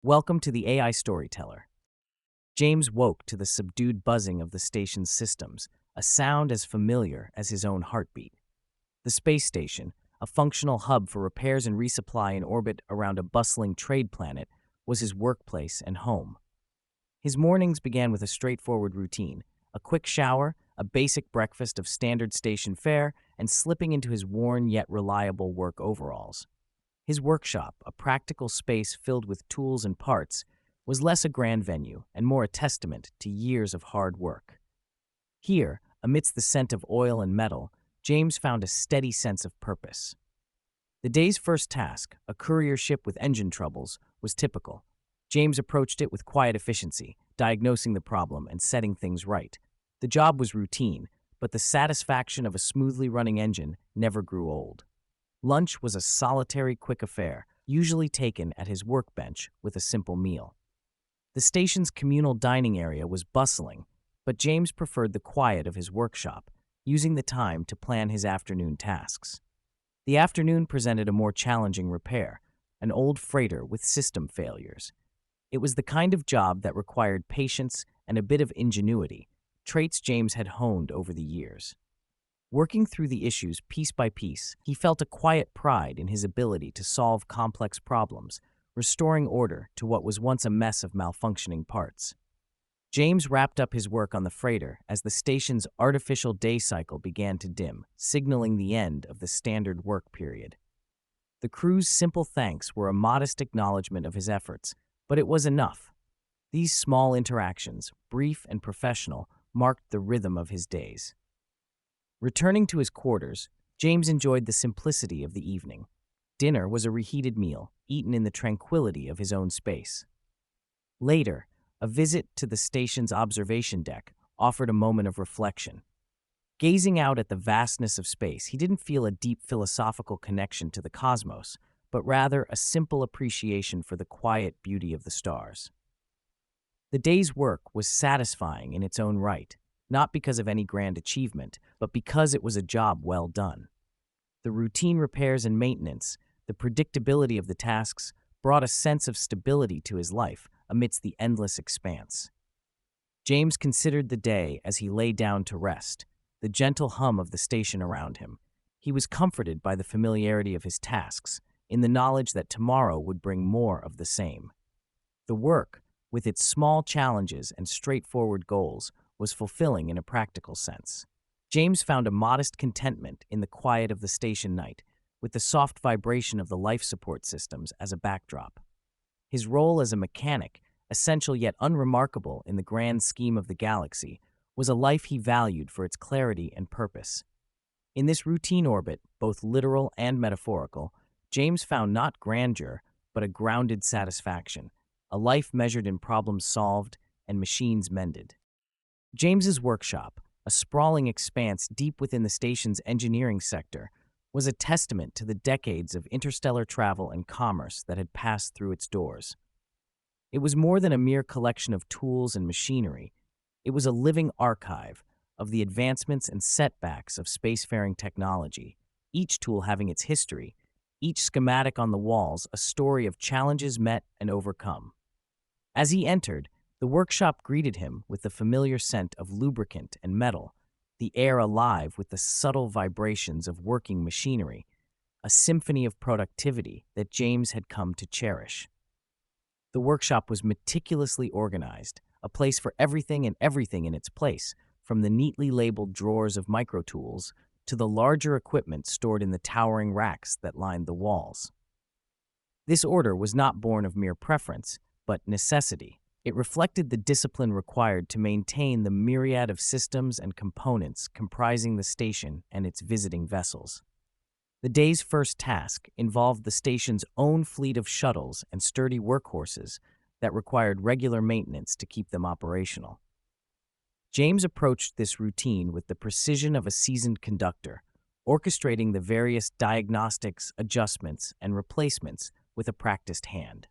Welcome to the AI Storyteller. James woke to the subdued buzzing of the station's systems, a sound as familiar as his own heartbeat. The space station, a functional hub for repairs and resupply in orbit around a bustling trade planet, was his workplace and home. His mornings began with a straightforward routine: a quick shower, a basic breakfast of standard station fare, and slipping into his worn yet reliable work overalls. His workshop, a practical space filled with tools and parts, was less a grand venue and more a testament to years of hard work. Here, amidst the scent of oil and metal, James found a steady sense of purpose. The day's first task, a courier ship with engine troubles, was typical. James approached it with quiet efficiency, diagnosing the problem and setting things right. The job was routine, but the satisfaction of a smoothly running engine never grew old. Lunch was a solitary, quick affair, usually taken at his workbench with a simple meal. The station's communal dining area was bustling, but James preferred the quiet of his workshop, using the time to plan his afternoon tasks. The afternoon presented a more challenging repair, an old freighter with system failures. It was the kind of job that required patience and a bit of ingenuity, traits James had honed over the years. Working through the issues piece by piece, he felt a quiet pride in his ability to solve complex problems, restoring order to what was once a mess of malfunctioning parts. James wrapped up his work on the freighter as the station's artificial day cycle began to dim, signaling the end of the standard work period. The crew's simple thanks were a modest acknowledgement of his efforts, but it was enough. These small interactions, brief and professional, marked the rhythm of his days. Returning to his quarters, James enjoyed the simplicity of the evening. Dinner was a reheated meal, eaten in the tranquility of his own space. Later, a visit to the station's observation deck offered a moment of reflection. Gazing out at the vastness of space, he didn't feel a deep philosophical connection to the cosmos, but rather a simple appreciation for the quiet beauty of the stars. The day's work was satisfying in its own right, not because of any grand achievement, but because it was a job well done. The routine repairs and maintenance, the predictability of the tasks, brought a sense of stability to his life amidst the endless expanse. James considered the day as he lay down to rest, the gentle hum of the station around him. He was comforted by the familiarity of his tasks, in the knowledge that tomorrow would bring more of the same. The work, with its small challenges and straightforward goals, was fulfilling in a practical sense. James found a modest contentment in the quiet of the station night, with the soft vibration of the life support systems as a backdrop. His role as a mechanic, essential yet unremarkable in the grand scheme of the galaxy, was a life he valued for its clarity and purpose. In this routine orbit, both literal and metaphorical, James found not grandeur, but a grounded satisfaction, a life measured in problems solved and machines mended. James's workshop, a sprawling expanse deep within the station's engineering sector, was a testament to the decades of interstellar travel and commerce that had passed through its doors. It was more than a mere collection of tools and machinery. It was a living archive of the advancements and setbacks of spacefaring technology, each tool having its history, each schematic on the walls a story of challenges met and overcome. As he entered, the workshop greeted him with the familiar scent of lubricant and metal, the air alive with the subtle vibrations of working machinery, a symphony of productivity that James had come to cherish. The workshop was meticulously organized, a place for everything and everything in its place, from the neatly labeled drawers of microtools to the larger equipment stored in the towering racks that lined the walls. This order was not born of mere preference, but necessity. It reflected the discipline required to maintain the myriad of systems and components comprising the station and its visiting vessels. The day's first task involved the station's own fleet of shuttles and sturdy workhorses that required regular maintenance to keep them operational. James approached this routine with the precision of a seasoned conductor, orchestrating the various diagnostics, adjustments, and replacements with a practiced hand.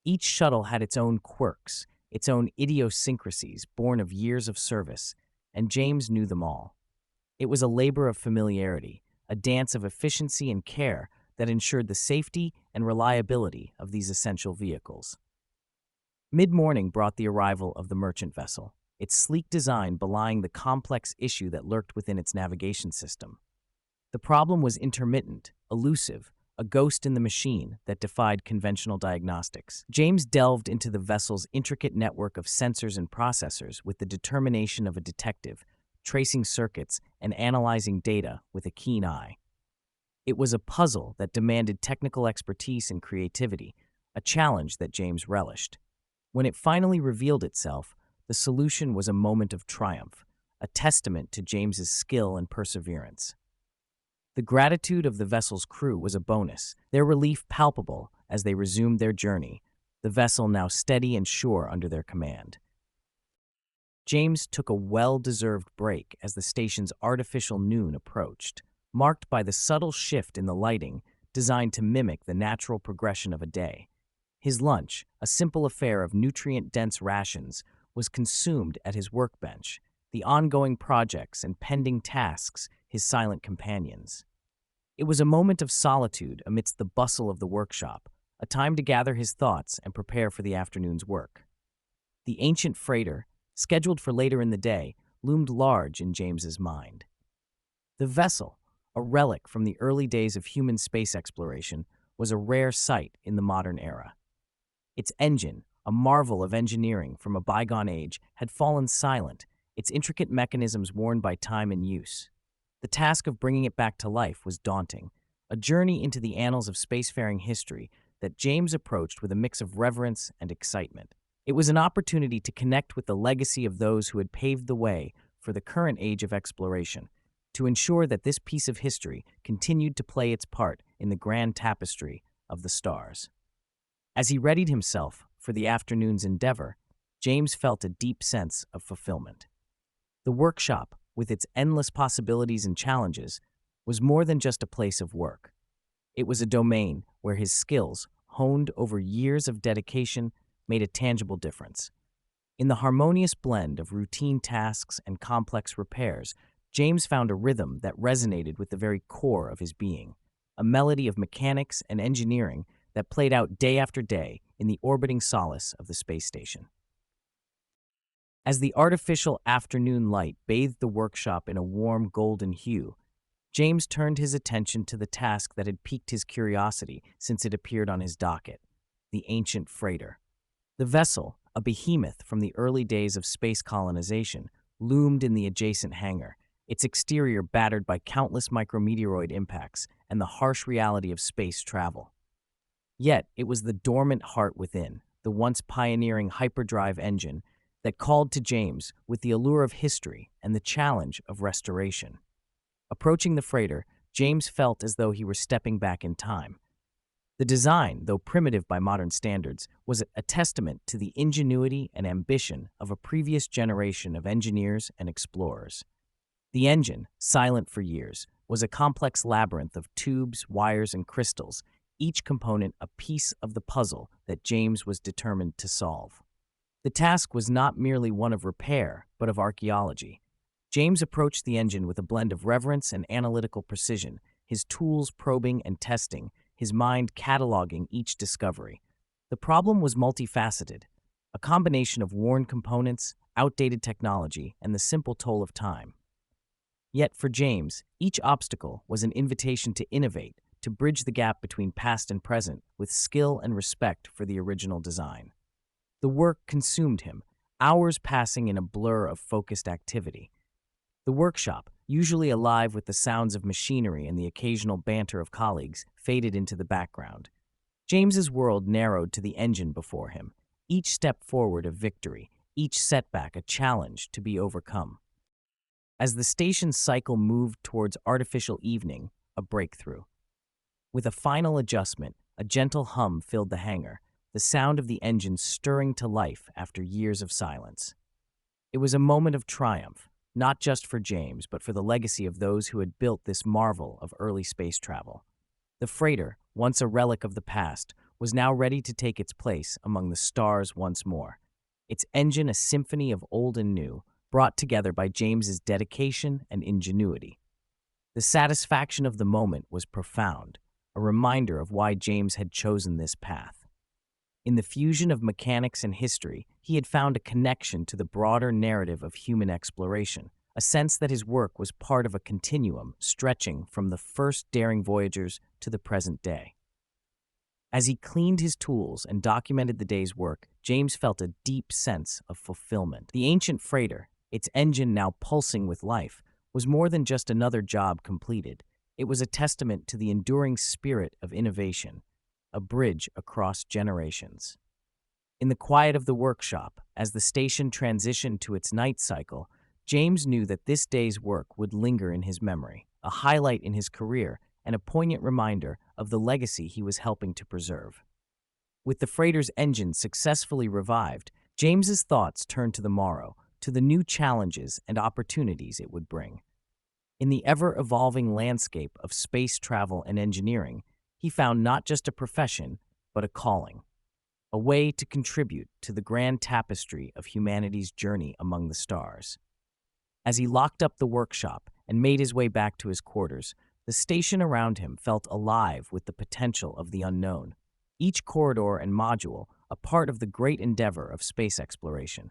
Each shuttle had its own quirks, its own idiosyncrasies born of years of service, and James knew them all. It was a labor of familiarity, a dance of efficiency and care that ensured the safety and reliability of these essential vehicles. Mid-morning brought the arrival of the merchant vessel, its sleek design belying the complex issue that lurked within its navigation system. The problem was intermittent, elusive, a ghost in the machine that defied conventional diagnostics. James delved into the vessel's intricate network of sensors and processors with the determination of a detective, tracing circuits and analyzing data with a keen eye. It was a puzzle that demanded technical expertise and creativity, a challenge that James relished. When it finally revealed itself, the solution was a moment of triumph, a testament to James's skill and perseverance. The gratitude of the vessel's crew was a bonus, their relief palpable as they resumed their journey, the vessel now steady and sure under their command. James took a well-deserved break as the station's artificial noon approached, marked by the subtle shift in the lighting designed to mimic the natural progression of a day. His lunch, a simple affair of nutrient-dense rations, was consumed at his workbench, the ongoing projects and pending tasks his silent companions. It was a moment of solitude amidst the bustle of the workshop, a time to gather his thoughts and prepare for the afternoon's work. The ancient freighter, scheduled for later in the day, loomed large in James's mind. The vessel, a relic from the early days of human space exploration, was a rare sight in the modern era. Its engine, a marvel of engineering from a bygone age, had fallen silent, its intricate mechanisms worn by time and use. The task of bringing it back to life was daunting, a journey into the annals of spacefaring history that James approached with a mix of reverence and excitement. It was an opportunity to connect with the legacy of those who had paved the way for the current age of exploration, to ensure that this piece of history continued to play its part in the grand tapestry of the stars. As he readied himself for the afternoon's endeavor, James felt a deep sense of fulfillment. The workshop, with its endless possibilities and challenges, was more than just a place of work. It was a domain where his skills, honed over years of dedication, made a tangible difference. In the harmonious blend of routine tasks and complex repairs, James found a rhythm that resonated with the very core of his being, a melody of mechanics and engineering that played out day after day in the orbiting solace of the space station. As the artificial afternoon light bathed the workshop in a warm golden hue, James turned his attention to the task that had piqued his curiosity since it appeared on his docket, the ancient freighter. The vessel, a behemoth from the early days of space colonization, loomed in the adjacent hangar, its exterior battered by countless micrometeoroid impacts and the harsh reality of space travel. Yet it was the dormant heart within, the once pioneering hyperdrive engine, that called to James with the allure of history and the challenge of restoration. Approaching the freighter, James felt as though he were stepping back in time. The design, though primitive by modern standards, was a testament to the ingenuity and ambition of a previous generation of engineers and explorers. The engine, silent for years, was a complex labyrinth of tubes, wires, and crystals, each component a piece of the puzzle that James was determined to solve. The task was not merely one of repair, but of archaeology. James approached the engine with a blend of reverence and analytical precision, his tools probing and testing, his mind cataloging each discovery. The problem was multifaceted, a combination of worn components, outdated technology, and the simple toll of time. Yet for James, each obstacle was an invitation to innovate, to bridge the gap between past and present with skill and respect for the original design. The work consumed him, hours passing in a blur of focused activity. The workshop, usually alive with the sounds of machinery and the occasional banter of colleagues, faded into the background. James's world narrowed to the engine before him, each step forward a victory, each setback a challenge to be overcome. As the station's cycle moved towards artificial evening, a breakthrough. With a final adjustment, a gentle hum filled the hangar, the sound of the engine stirring to life after years of silence. It was a moment of triumph, not just for James, but for the legacy of those who had built this marvel of early space travel. The freighter, once a relic of the past, was now ready to take its place among the stars once more, its engine a symphony of old and new, brought together by James's dedication and ingenuity. The satisfaction of the moment was profound, a reminder of why James had chosen this path. In the fusion of mechanics and history, he had found a connection to the broader narrative of human exploration, a sense that his work was part of a continuum stretching from the first daring voyagers to the present day. As he cleaned his tools and documented the day's work, James felt a deep sense of fulfillment. The ancient freighter, its engine now pulsing with life, was more than just another job completed. It was a testament to the enduring spirit of innovation, a bridge across generations. In the quiet of the workshop, as the station transitioned to its night cycle, James knew that this day's work would linger in his memory, a highlight in his career and a poignant reminder of the legacy he was helping to preserve. With the freighter's engine successfully revived, James's thoughts turned to the morrow, to the new challenges and opportunities it would bring. In the ever-evolving landscape of space travel and engineering, he found not just a profession, but a calling, a way to contribute to the grand tapestry of humanity's journey among the stars. As he locked up the workshop and made his way back to his quarters, the station around him felt alive with the potential of the unknown, each corridor and module a part of the great endeavor of space exploration.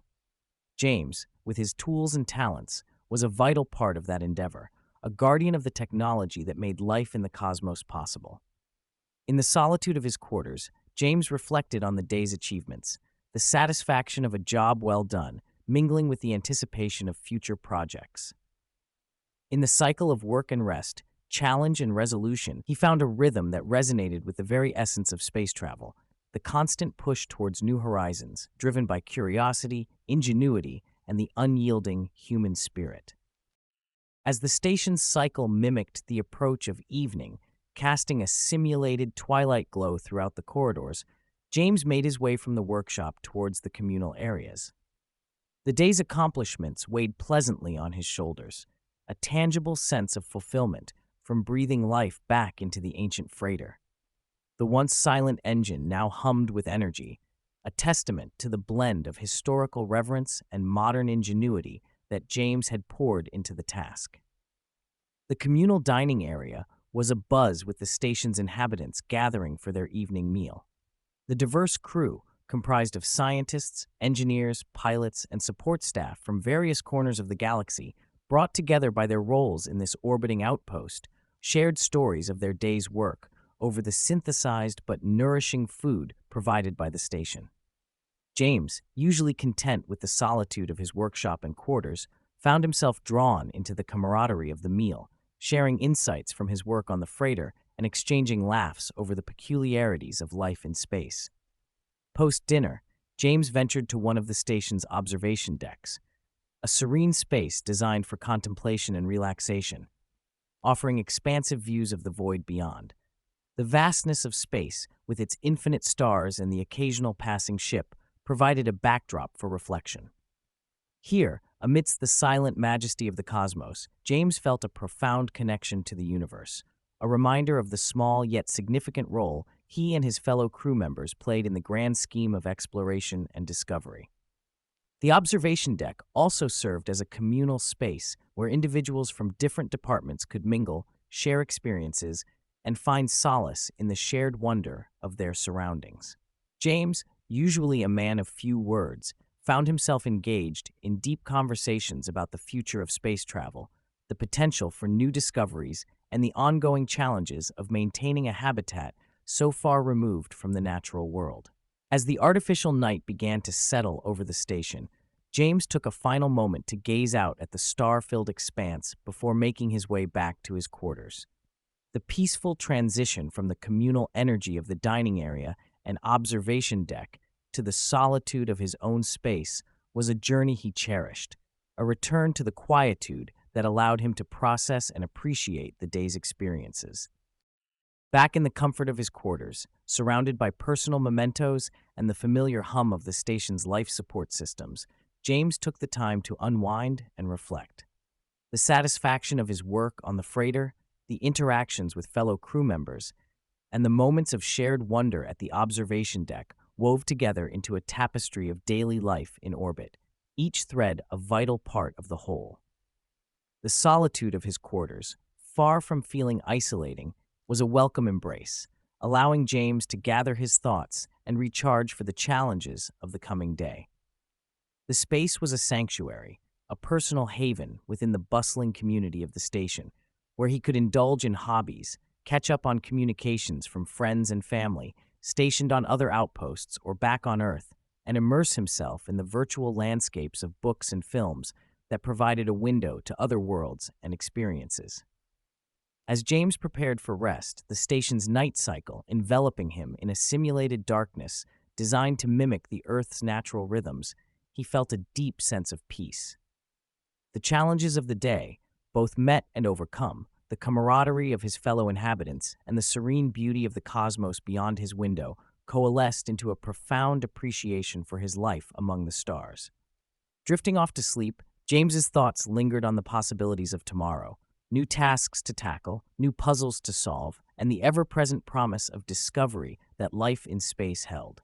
James, with his tools and talents, was a vital part of that endeavor, a guardian of the technology that made life in the cosmos possible. In the solitude of his quarters, James reflected on the day's achievements, the satisfaction of a job well done, mingling with the anticipation of future projects. In the cycle of work and rest, challenge and resolution, he found a rhythm that resonated with the very essence of space travel, the constant push towards new horizons, driven by curiosity, ingenuity, and the unyielding human spirit. As the station's cycle mimicked the approach of evening, casting a simulated twilight glow throughout the corridors, James made his way from the workshop towards the communal areas. The day's accomplishments weighed pleasantly on his shoulders, a tangible sense of fulfillment from breathing life back into the ancient freighter. The once silent engine now hummed with energy, a testament to the blend of historical reverence and modern ingenuity that James had poured into the task. The communal dining area was abuzz with the station's inhabitants gathering for their evening meal. The diverse crew, comprised of scientists, engineers, pilots, and support staff from various corners of the galaxy, brought together by their roles in this orbiting outpost, shared stories of their day's work over the synthesized but nourishing food provided by the station. James, usually content with the solitude of his workshop and quarters, found himself drawn into the camaraderie of the meal, sharing insights from his work on the freighter and exchanging laughs over the peculiarities of life in space. Post-dinner, James ventured to one of the station's observation decks, a serene space designed for contemplation and relaxation, offering expansive views of the void beyond. The vastness of space, with its infinite stars and the occasional passing ship, provided a backdrop for reflection. Here, amidst the silent majesty of the cosmos, James felt a profound connection to the universe, a reminder of the small yet significant role he and his fellow crew members played in the grand scheme of exploration and discovery. The observation deck also served as a communal space where individuals from different departments could mingle, share experiences, and find solace in the shared wonder of their surroundings. James, usually a man of few words, found himself engaged in deep conversations about the future of space travel, the potential for new discoveries, and the ongoing challenges of maintaining a habitat so far removed from the natural world. As the artificial night began to settle over the station, James took a final moment to gaze out at the star-filled expanse before making his way back to his quarters. The peaceful transition from the communal energy of the dining area and observation deck to the solitude of his own space was a journey he cherished, a return to the quietude that allowed him to process and appreciate the day's experiences. Back in the comfort of his quarters, surrounded by personal mementos and the familiar hum of the station's life support systems, James took the time to unwind and reflect. The satisfaction of his work on the freighter, the interactions with fellow crew members, and the moments of shared wonder at the observation deck wove together into a tapestry of daily life in orbit, each thread a vital part of the whole. The solitude of his quarters, far from feeling isolating, was a welcome embrace, allowing James to gather his thoughts and recharge for the challenges of the coming day. The space was a sanctuary, a personal haven within the bustling community of the station, where he could indulge in hobbies, catch up on communications from friends and family stationed on other outposts or back on Earth, and immerse himself in the virtual landscapes of books and films that provided a window to other worlds and experiences. As James prepared for rest, the station's night cycle enveloping him in a simulated darkness designed to mimic the Earth's natural rhythms, he felt a deep sense of peace. The challenges of the day, both met and overcome, the camaraderie of his fellow inhabitants, and the serene beauty of the cosmos beyond his window coalesced into a profound appreciation for his life among the stars. Drifting off to sleep, James's thoughts lingered on the possibilities of tomorrow, new tasks to tackle, new puzzles to solve, and the ever-present promise of discovery that life in space held.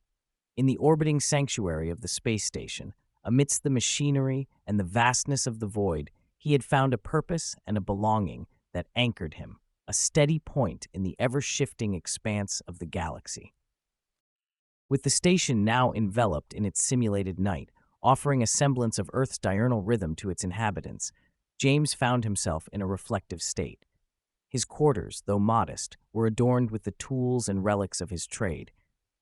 In the orbiting sanctuary of the space station, amidst the machinery and the vastness of the void, he had found a purpose and a belonging that anchored him, a steady point in the ever-shifting expanse of the galaxy. With the station now enveloped in its simulated night, offering a semblance of Earth's diurnal rhythm to its inhabitants, James found himself in a reflective state. His quarters, though modest, were adorned with the tools and relics of his trade,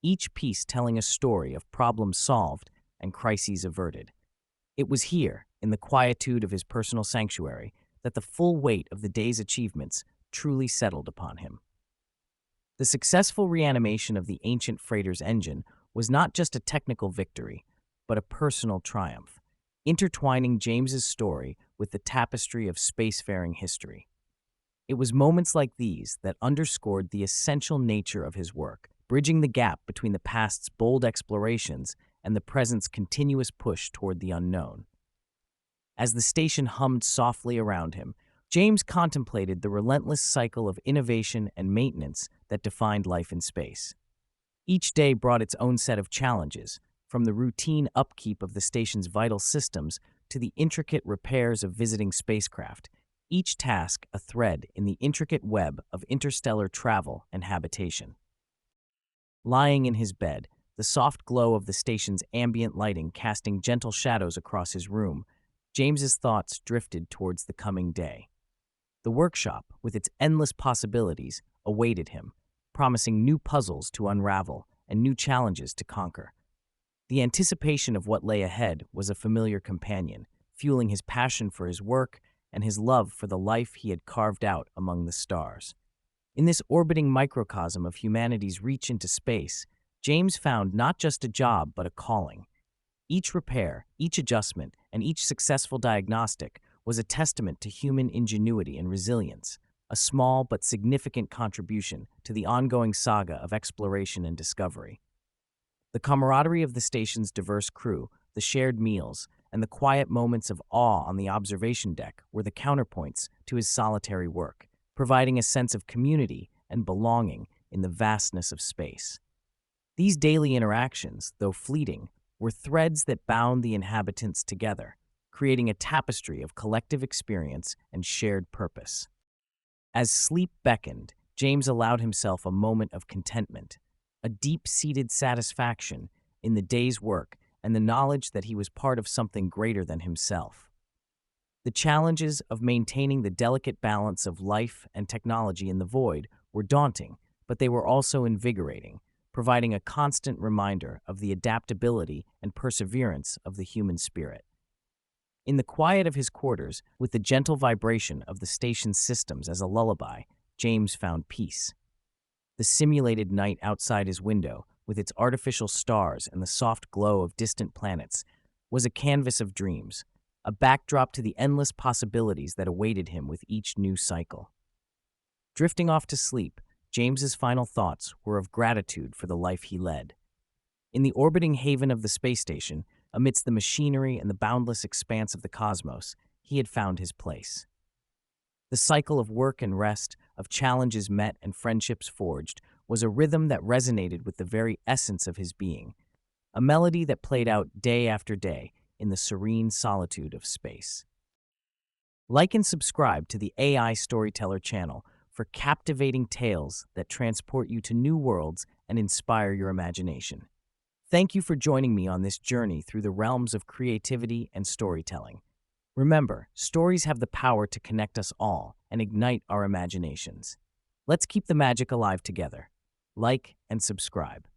each piece telling a story of problems solved and crises averted. It was here, in the quietude of his personal sanctuary, that the full weight of the day's achievements truly settled upon him. The successful reanimation of the ancient freighter's engine was not just a technical victory, but a personal triumph, intertwining James's story with the tapestry of spacefaring history. It was moments like these that underscored the essential nature of his work, bridging the gap between the past's bold explorations and the present's continuous push toward the unknown. As the station hummed softly around him, James contemplated the relentless cycle of innovation and maintenance that defined life in space. Each day brought its own set of challenges, from the routine upkeep of the station's vital systems to the intricate repairs of visiting spacecraft, each task a thread in the intricate web of interstellar travel and habitation. Lying in his bed, the soft glow of the station's ambient lighting casting gentle shadows across his room, James's thoughts drifted towards the coming day. The workshop, with its endless possibilities, awaited him, promising new puzzles to unravel and new challenges to conquer. The anticipation of what lay ahead was a familiar companion, fueling his passion for his work and his love for the life he had carved out among the stars. In this orbiting microcosm of humanity's reach into space, James found not just a job but a calling. Each repair, each adjustment, and each successful diagnostic was a testament to human ingenuity and resilience, a small but significant contribution to the ongoing saga of exploration and discovery. The camaraderie of the station's diverse crew, the shared meals, and the quiet moments of awe on the observation deck were the counterpoints to his solitary work, providing a sense of community and belonging in the vastness of space. These daily interactions, though fleeting, were threads that bound the inhabitants together, creating a tapestry of collective experience and shared purpose. As sleep beckoned, James allowed himself a moment of contentment, a deep-seated satisfaction in the day's work and the knowledge that he was part of something greater than himself. The challenges of maintaining the delicate balance of life and technology in the void were daunting, but they were also invigorating, providing a constant reminder of the adaptability and perseverance of the human spirit. In the quiet of his quarters, with the gentle vibration of the station's systems as a lullaby, James found peace. The simulated night outside his window, with its artificial stars and the soft glow of distant planets, was a canvas of dreams, a backdrop to the endless possibilities that awaited him with each new cycle. Drifting off to sleep, James's final thoughts were of gratitude for the life he led. In the orbiting haven of the space station, amidst the machinery and the boundless expanse of the cosmos, he had found his place. The cycle of work and rest, of challenges met and friendships forged, was a rhythm that resonated with the very essence of his being, a melody that played out day after day in the serene solitude of space. Like and subscribe to the AI Storyteller channel for captivating tales that transport you to new worlds and inspire your imagination. Thank you for joining me on this journey through the realms of creativity and storytelling. Remember, stories have the power to connect us all and ignite our imaginations. Let's keep the magic alive together. Like and subscribe.